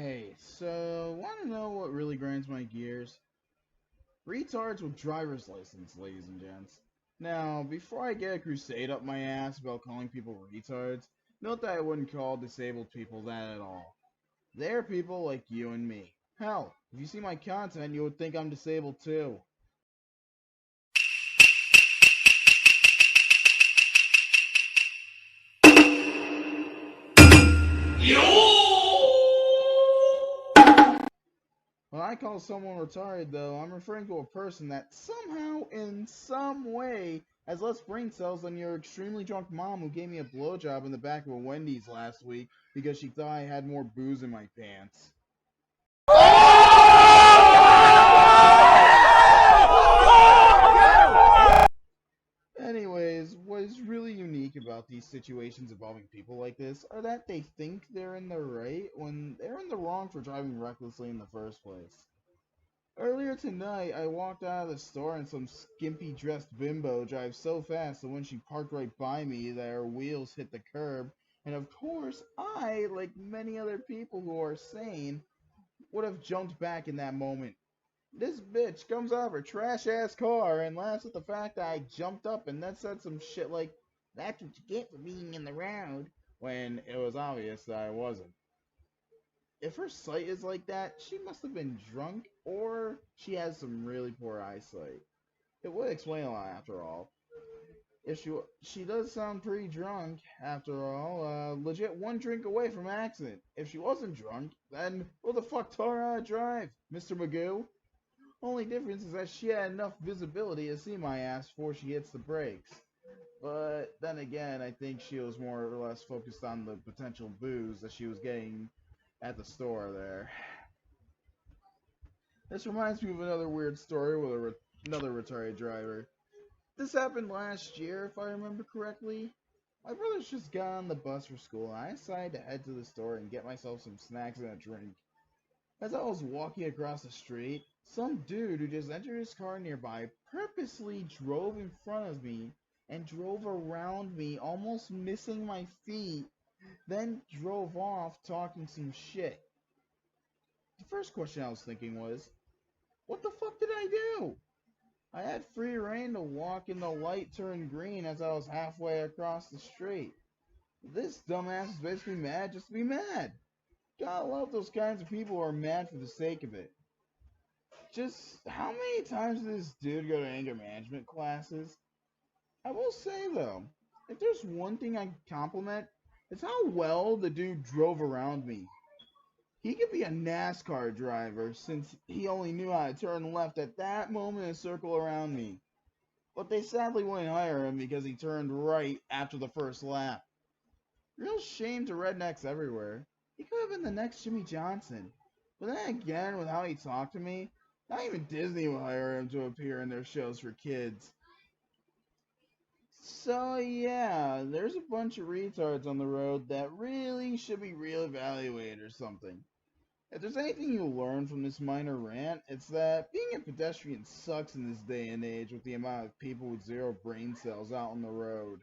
Hey, so wanna know what really grinds my gears? Retards with driver's license, ladies and gents. Now, before I get a crusade up my ass about calling people retards, note that I wouldn't call disabled people that at all. They're people like you and me. Hell, if you see my content, you would think I'm disabled too. When I call someone retarded, though, I'm referring to a person that somehow, in some way, has less brain cells than your extremely drunk mom who gave me a blowjob in the back of a Wendy's last week because she thought I had more booze in my pants. Anyways, what is really unique about these situations involving people like this are that they think they're in the right when they're in the wrong for driving recklessly in the first place. Earlier tonight, I walked out of the store and some skimpy dressed bimbo drives so fast that when she parked right by me that her wheels hit the curb, and of course, I, like many other people who are sane, would have jumped back in that moment. This bitch comes out of her trash ass car and laughs at the fact that I jumped up and then said some shit like, "That's what you get for being in the road," when it was obvious that I wasn't. If her sight is like that, she must have been drunk or she has some really poor eyesight. It would explain a lot after all. If she does sound pretty drunk after all, legit one drink away from an accident. If she wasn't drunk, then what the fuck taught her how to drive, Mr. Magoo? Only difference is that she had enough visibility to see my ass before she hits the brakes. But then again, I think she was more or less focused on the potential booze that she was getting at the store there. This reminds me of another weird story with another retarded driver. This happened last year, if I remember correctly. My brothers just got on the bus for school, and I decided to head to the store and get myself some snacks and a drink. As I was walking across the street, some dude who just entered his car nearby purposely drove in front of me and drove around me, almost missing my feet, then drove off talking some shit. The first question I was thinking was, what the fuck did I do? I had free reign to walk and the light turned green as I was halfway across the street. This dumbass is basically mad just to be mad. Gotta love those kinds of people who are mad for the sake of it. Just how many times did this dude go to anger management classes? I will say though, if there's one thing I can compliment, it's how well the dude drove around me. He could be a NASCAR driver since he only knew how to turn left at that moment and circle around me. But they sadly wouldn't hire him because he turned right after the first lap. Real shame to rednecks everywhere. He could have been the next Jimmy Johnson. But then again, with how he talked to me, not even Disney will hire him to appear in their shows for kids. So yeah, there's a bunch of retards on the road that really should be reevaluated or something. If there's anything you learn from this minor rant, it's that being a pedestrian sucks in this day and age with the amount of people with zero brain cells out on the road.